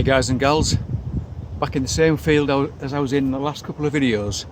guys and gals, back in the same field as I was in the last couple of videos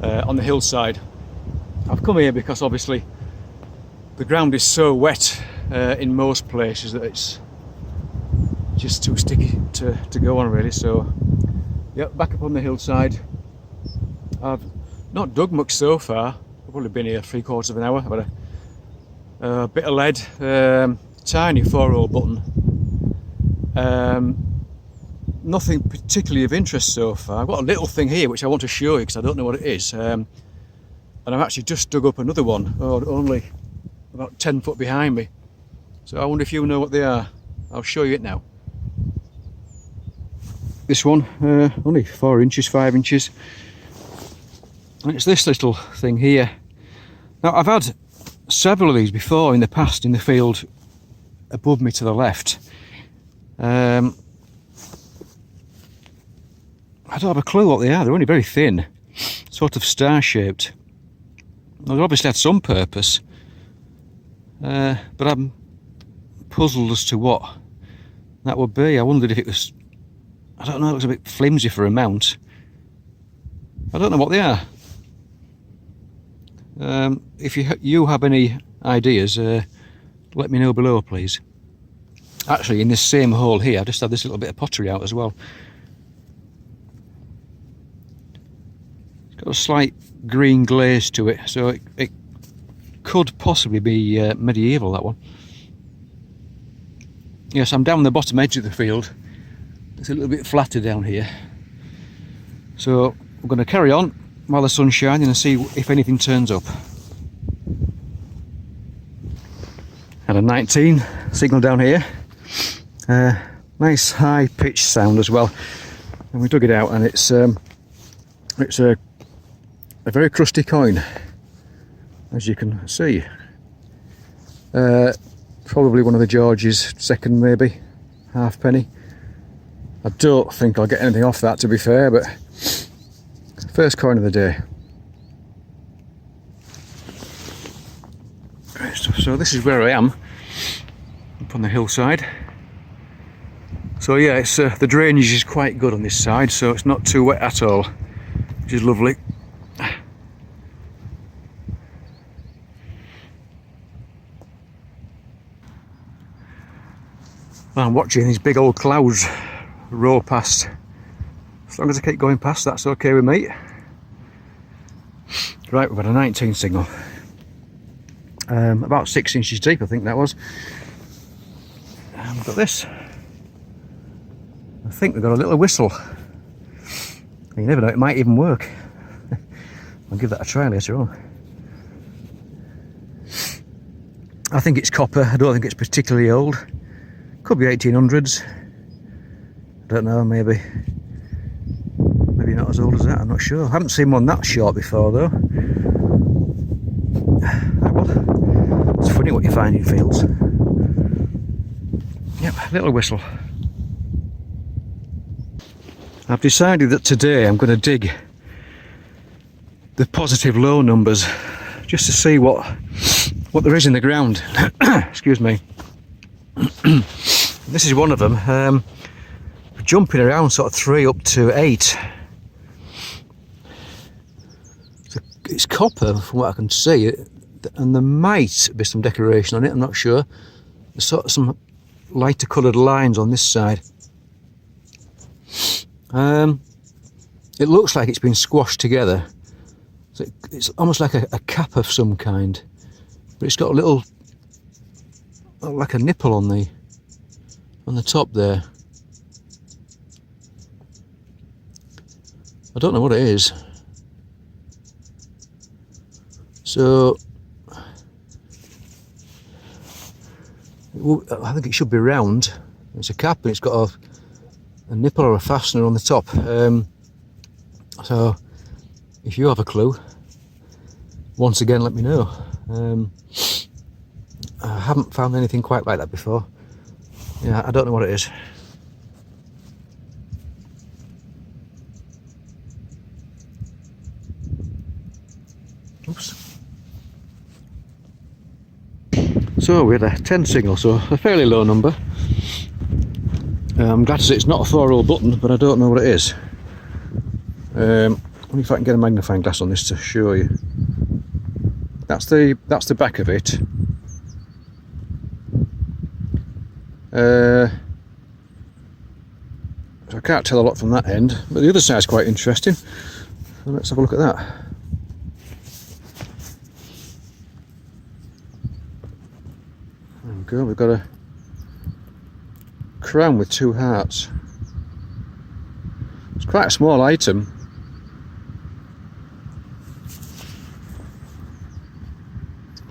on the hillside. I've come here because obviously the ground is so wet in most places that it's just too sticky to go on really. So yeah, back up on the hillside. I've not dug much so far. I've probably been here 3/4 of an hour. I've had a bit of lead, tiny 4-hole button. Nothing particularly of interest so far. I've got a little thing here which I want to show you because I don't know what it is, and I've actually just dug up another one, only about 10 foot behind me. So I wonder if you know what they are. I'll show you it now. This one, only 4 inches, 5 inches, and it's this little thing here. Now I've had several of these before in the past in the field above me to the left. I don't have a clue what they are. They're only very thin, sort of star-shaped. Well, they obviously had some purpose, but I'm puzzled as to what that would be. I wondered if it was, I don't know, it looks a bit flimsy for a mount. I don't know what they are. If you have any ideas, let me know below, please. Actually, in this same hole here, I just had this little bit of pottery out as well. It's got a slight green glaze to it, so it could possibly be medieval, that one. Yes, I'm down the bottom edge of the field. It's a little bit flatter down here. So we're going to carry on while the sun's shining and see if anything turns up. Had a 19 signal down here. Nice high pitched sound as well, and we dug it out, and it's a very crusty coin, as you can see. Probably one of the George's, second maybe, halfpenny. I don't think I'll get anything off that, to be fair, but first coin of the day. So this is where I am, up on the hillside. So yeah, it's the drainage is quite good on this side, so it's not too wet at all, which is lovely. I'm watching these big old clouds roll past. As long as I keep going past, that's okay with me. Right, we've got a 19 signal. About 6 inches deep, I think that was. And we've got this. I think we've got a little whistle. You never know, it might even work. I'll give that a try later on. I think it's copper. I don't think it's particularly old. Could be 1800s. I don't know, maybe not as old as that, I'm not sure. I haven't seen one that short before though. Oh, well, it's funny what you find in fields. Yep, little whistle. I've decided that today I'm going to dig the positive low numbers just to see what there is in the ground. Excuse me. This is one of them. Jumping around sort of 3 up to 8. It's copper from what I can see, and there might be some decoration on it, I'm not sure. There's sort of some lighter coloured lines on this side. It looks like it's been squashed together. So it's almost like a cap of some kind, but it's got a little, like a nipple on the top there. I don't know what it is. So I think it should be round. It's a cap and it's got a nipple or a fastener on the top. So if you have a clue, once again let me know. I haven't found anything quite like that before. Yeah, I don't know what it is. Oops. So we had a 10 signal, so a fairly low number. I'm glad to say it's not a 4-hole button, but I don't know what it is. I wonder if I can get a magnifying glass on this to show you. That's the back of it. So I can't tell a lot from that end, but the other side's quite interesting. So let's have a look at that. There we go, we've got a crown with 2 hearts. It's quite a small item.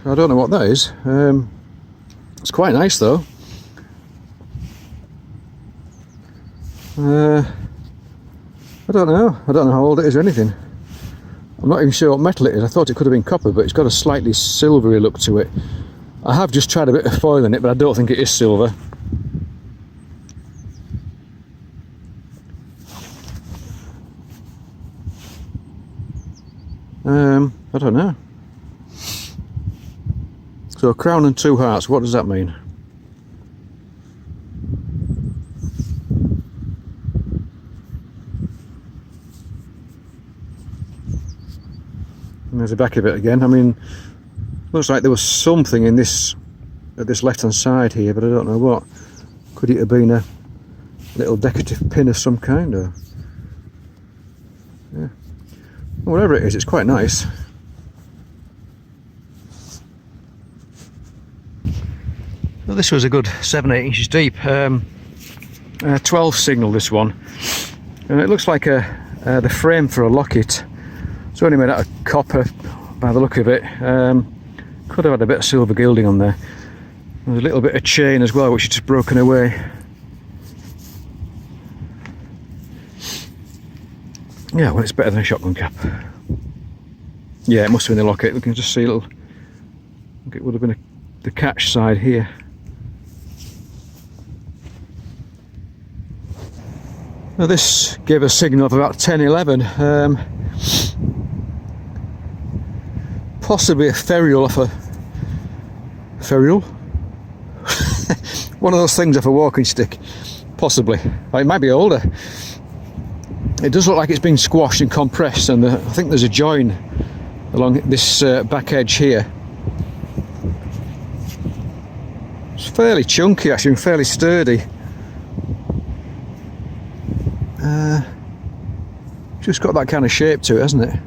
I don't know what that is. It's quite nice though. I don't know how old it is or anything. I'm not even sure what metal it is. I thought it could have been copper, but it's got a slightly silvery look to it. I have just tried a bit of foil in it, but I don't think it is silver. I don't know. So, crown and 2 hearts, what does that mean? And there's the back of it again. I mean, looks like there was something in this, at this left hand side here, but I don't know what. Could it have been a little decorative pin of some kind, or? Yeah. Whatever it is, it's quite nice. Well, this was a good 7-8 inches deep. 12 signal, this one. And it looks like the frame for a locket. It's only made out of copper by the look of it. Could have had a bit of silver gilding on there. There's a little bit of chain as well, which is just broken away. Yeah, well, it's better than a shotgun cap. Yeah, it must have been the locket. We can just see a little. I think it would have been the catch side here. Now this gave a signal of about 10-11. Possibly a ferrule off a ferrule. One of those things off a walking stick. Possibly. Or it might be older. It does look like it's been squashed and compressed, and I think there's a join along this back edge here. It's fairly chunky actually, and fairly sturdy. Just got that kind of shape to it, hasn't it?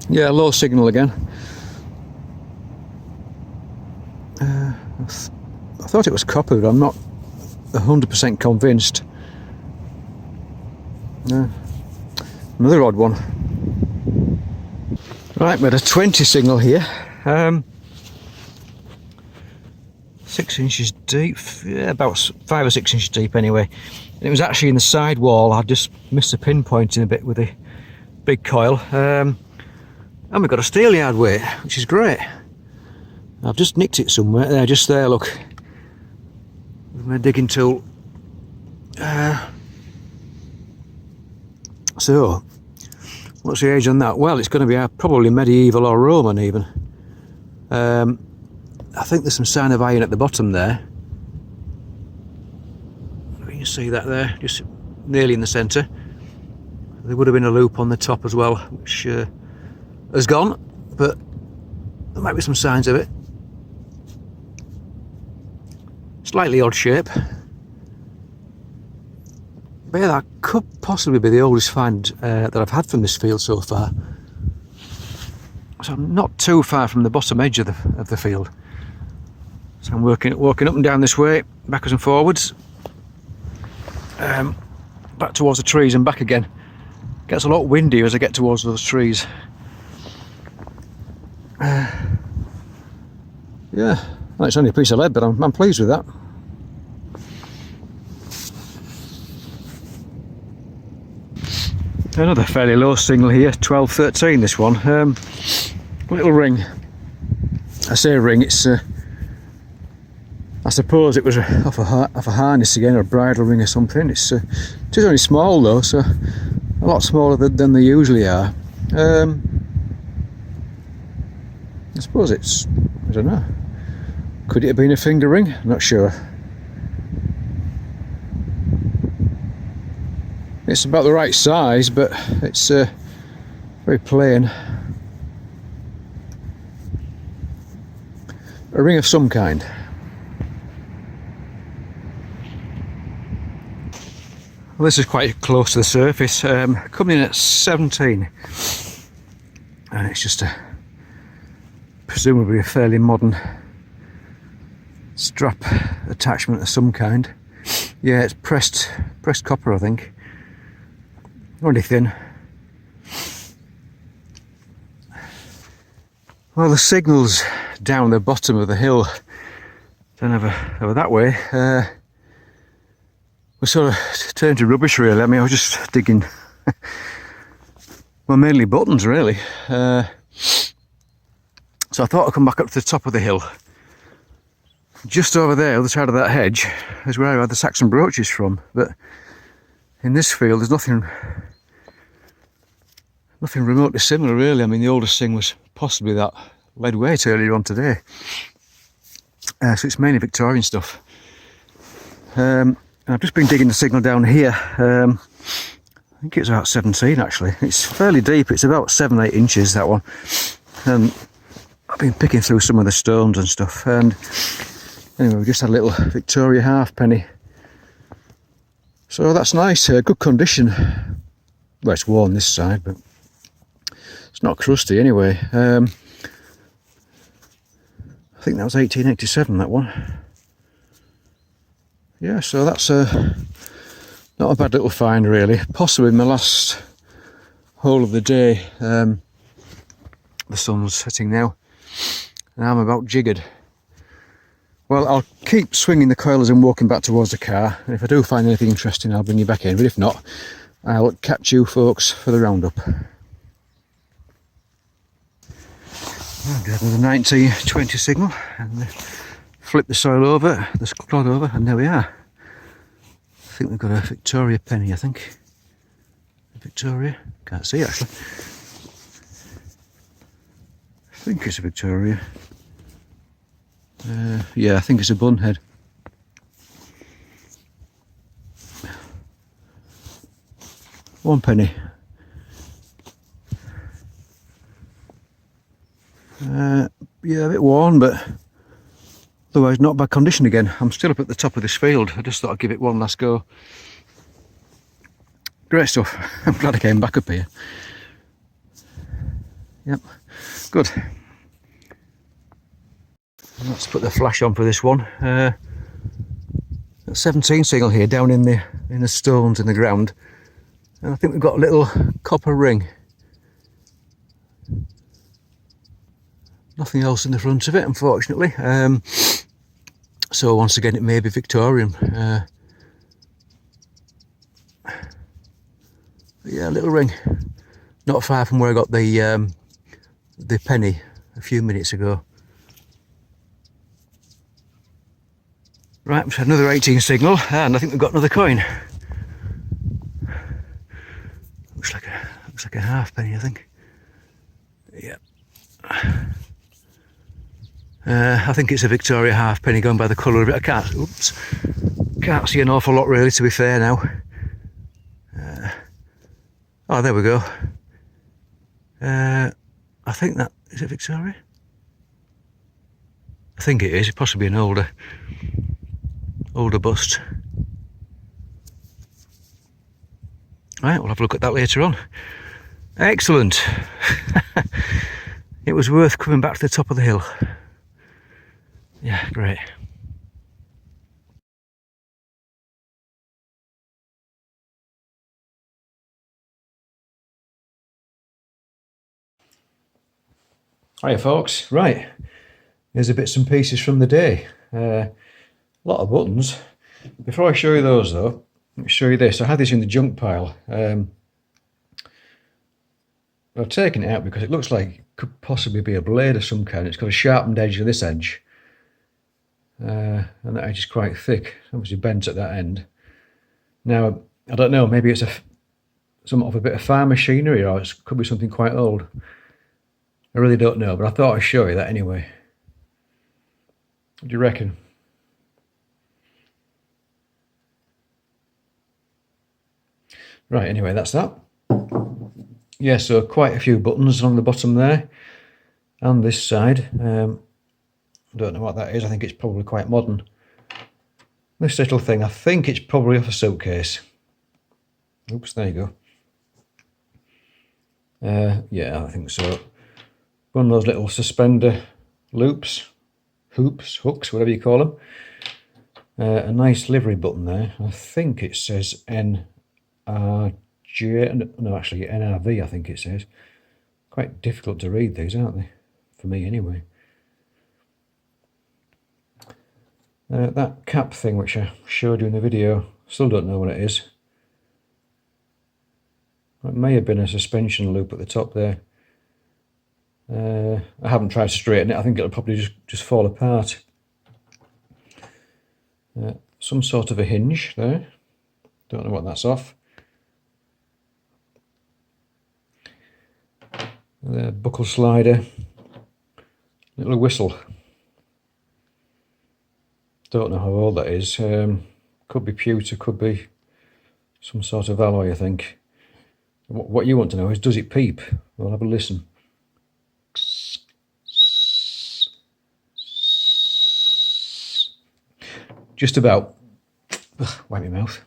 Yeah, low signal again. I thought it was copper, but I'm not 100% convinced. Another odd one. Right, we had a 20 signal here. 6 inches deep, yeah, about 5 or 6 inches deep anyway. And it was actually in the side wall. I just missed the pinpointing a bit with the big coil. And we've got a steel yard weight, which is great. I've just nicked it somewhere. There, just there, look. With my digging tool. So, what's the age on that? Well, it's going to be probably medieval or Roman even. I think there's some sign of iron at the bottom there. You see that there, just nearly in the centre. There would have been a loop on the top as well, which has gone, but there might be some signs of it. Slightly odd shape. But yeah, that could possibly be the oldest find that I've had from this field so far. So I'm not too far from the bottom edge of the field. So I'm walking up and down this way, backwards and forwards. Back towards the trees and back again. Gets a lot windier as I get towards those trees. Yeah, well, it's only a piece of lead, but I'm pleased with that. Another fairly low signal here, 12-13 this one. Little ring. I say ring, it's I suppose it was off a harness again, or a bridle ring or something. It is only small though, so a lot smaller than they usually are. I suppose it's, I don't know, Could it have been a finger ring? I'm not sure. It's about the right size, but it's very plain. A ring of some kind. Well, this is quite close to the surface, coming in at 17, and it's just presumably a fairly modern strap attachment of some kind. Yeah, it's pressed copper, I think. Only thin. Well, the signals down the bottom of the hill, don't have over that way, was sort of turned to rubbish really. I mean, I was just digging, well, mainly buttons really. So I thought I'd come back up to the top of the hill. Just over there, other side of that hedge, is where I had the Saxon brooches from. But in this field, there's nothing remotely similar really. I mean, the oldest thing was possibly that lead weight earlier on today. So it's mainly Victorian stuff. I've just been digging the signal down here. I think it's about 17 actually. It's fairly deep, it's about 7-8 inches, that one. I've been picking through some of the stones and stuff, and anyway, we just had a little Victoria halfpenny. So that's nice, good condition. Well, it's worn this side, but it's not crusty anyway. I think that was 1887, that one. Yeah, so that's not a bad little find really. Possibly my last hole of the day. The sun's setting now, and I'm about jiggered. Well, I'll keep swinging the coilers and walking back towards the car, and if I do find anything interesting I'll bring you back in, but if not, I'll catch you folks for the roundup. I'll do another 1920 signal and flip the soil over, the clod over, and there we are. I think we've got a Victoria penny, I think. Victoria? Can't see actually. I think it's a Victoria. Yeah, I think it's a bunhead. One penny. Yeah, a bit worn, but otherwise not bad condition again. I'm still up at the top of this field. I just thought I'd give it one last go. Great stuff. I'm glad I came back up here. Yep, good. Let's put the flash on for this one. 17 signal here down in the stones in the ground, and I think we've got a little copper ring. Nothing else in the front of it, unfortunately. So once again, it may be Victorian. Yeah, a little ring, not far from where I got the penny a few minutes ago. Right, we've had another 18 signal, and I think we've got another coin. Looks like a halfpenny, I think. Yeah. I think it's a Victoria halfpenny, going by the colour of it. I can't see an awful lot really, to be fair now. Oh, there we go. I think that, is it Victoria? I think it is, possibly an older bust. Right, we'll have a look at that later on. Excellent. It was worth coming back to the top of the hill. Yeah, great. Hiya folks, right, here's the bits and pieces from the day. A lot of buttons. Before I show you those though, let me show you this. I had this in the junk pile. I've taken it out because it looks like it could possibly be a blade of some kind. It's got a sharpened edge of this edge. And that edge is quite thick, obviously bent at that end. Now, I don't know, maybe it's somewhat of a bit of farm machinery, or it could be something quite old. I really don't know, but I thought I'd show you that anyway. What do you reckon? Right, anyway, that's that. Yeah, so quite a few buttons along the bottom there, and this side. Don't know what that is. I think it's probably quite modern. This little thing, I think it's probably off a suitcase. Oops, there you go. Yeah, I think so. One of those little suspender loops, hooks, whatever you call them. A nice livery button there. I think it says NRJ, no, actually NRV, I think it says. Quite difficult to read these, aren't they? For me, anyway. That cap thing which I showed you in the video, still don't know what it is. It may have been a suspension loop at the top there. I haven't tried to straighten it. I think it'll probably just fall apart. Some sort of a hinge there. Don't know what that's off. The buckle slider. Little whistle. Don't know how old that is. Could be pewter, could be some sort of alloy, I think. What you want to know is, does it peep? We'll have a listen. Just about. Ugh, wipe my mouth.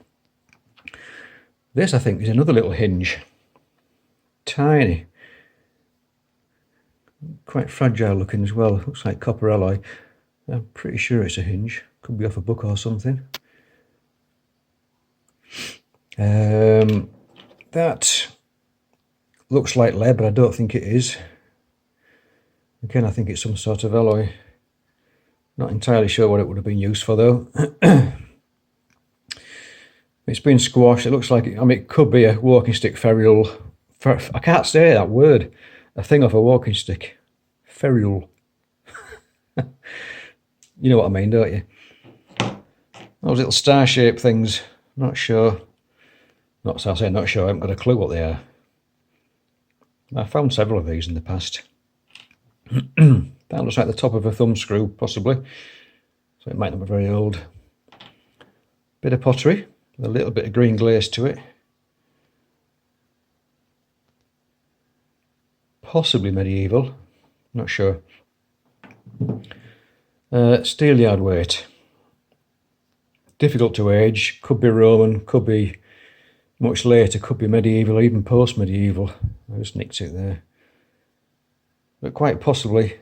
This, I think, is another little hinge. Tiny. Quite fragile looking as well. Looks like copper alloy. I'm pretty sure it's a hinge. Could be off a book or something. That looks like lead, but I don't think it is. Again, I think it's some sort of alloy. Not entirely sure what it would have been used for, though. It's been squashed. It looks like it, I mean, it could be a walking stick ferrule. I can't say that word. A thing off a walking stick. Ferrule. You know what I mean, don't you? Those little star-shaped things. Not sure. Not so I say not sure. I haven't got a clue what they are. I found several of these in the past. That looks like the top of a thumb screw, possibly. So it might not be very old. Bit of pottery, with a little bit of green glaze to it. Possibly medieval, not sure. Steel yard weight. Difficult to age, could be Roman, could be much later, could be medieval, even post-medieval. I just nicked it there. But quite possibly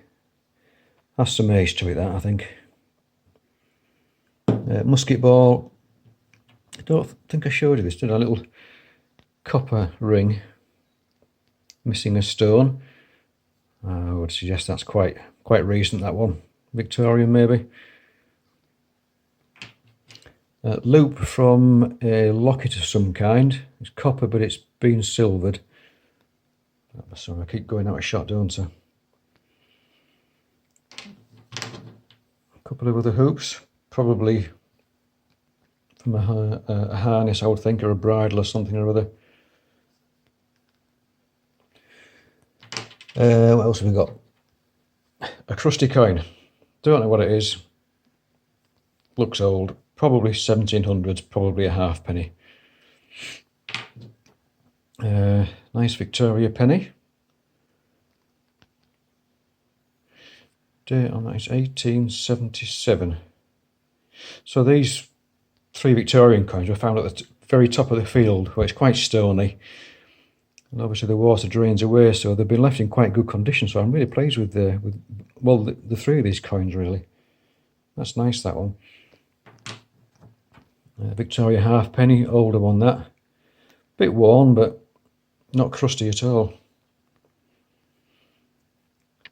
has some age to it, that, I think. Musket ball. I don't think I showed you this, did I? A little copper ring missing a stone. I would suggest that's quite recent, that one. Victorian, maybe. Loop from a locket of some kind. It's copper, but it's been silvered. Sorry, I keep going out of shot, don't I? A couple of other hoops, probably from a harness, I would think, or a bridle or something or other. What else have we got? A crusty coin. Don't know what it is. Looks old. Probably 1700s, probably a halfpenny. Nice Victoria penny. Date on that is 1877. So these 3 Victorian coins were found at the very top of the field, where it's quite stony. And obviously the water drains away, so they've been left in quite good condition. So I'm really pleased with the 3 of these coins, really. That's nice, that one. Victoria halfpenny, older one, that. Bit worn, but not crusty at all.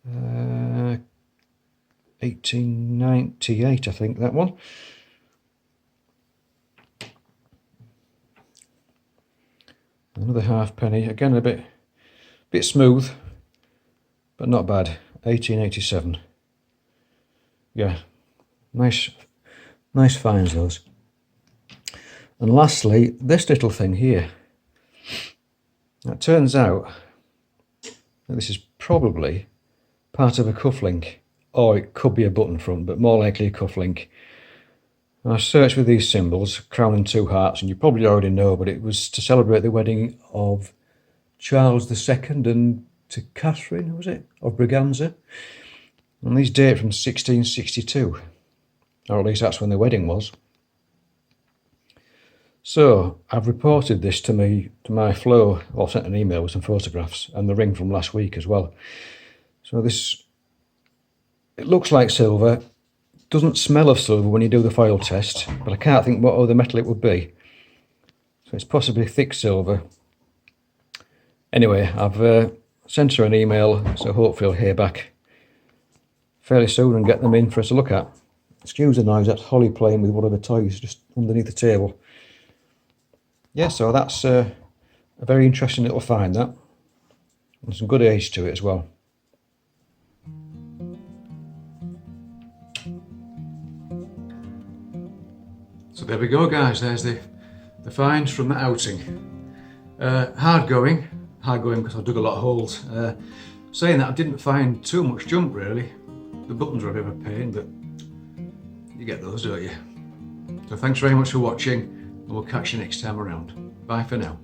1898, I think, that one. Another halfpenny, again a bit smooth, but not bad. 1887. Yeah, nice finds, those. And lastly, this little thing here. It turns out that this is probably part of a cufflink or it could be a button front, but more likely a cufflink. And I searched with these symbols, crown and two hearts, and you probably already know, but it was to celebrate the wedding of Charles II and to Catherine, was it, of Braganza? And these date from 1662, or at least that's when the wedding was. So I've reported this to my flow, or sent an email with some photographs and the ring from last week as well. So this, it looks like silver, doesn't smell of silver when you do the foil test, but I can't think what other metal it would be. So it's possibly thick silver. Anyway, I've sent her an email, so hopefully I'll hear back fairly soon and get them in for us to look at. Excuse the noise, that's Holly playing with one of the toys just underneath the table. Yeah, so that's a very interesting little find, that. And some good age to it as well. So there we go, guys. There's the finds from the outing. Hard going because I dug a lot of holes. Saying that, I didn't find too much junk really. The buttons are a bit of a pain, but you get those, don't you? So thanks very much for watching, and we'll catch you next time around. Bye for now.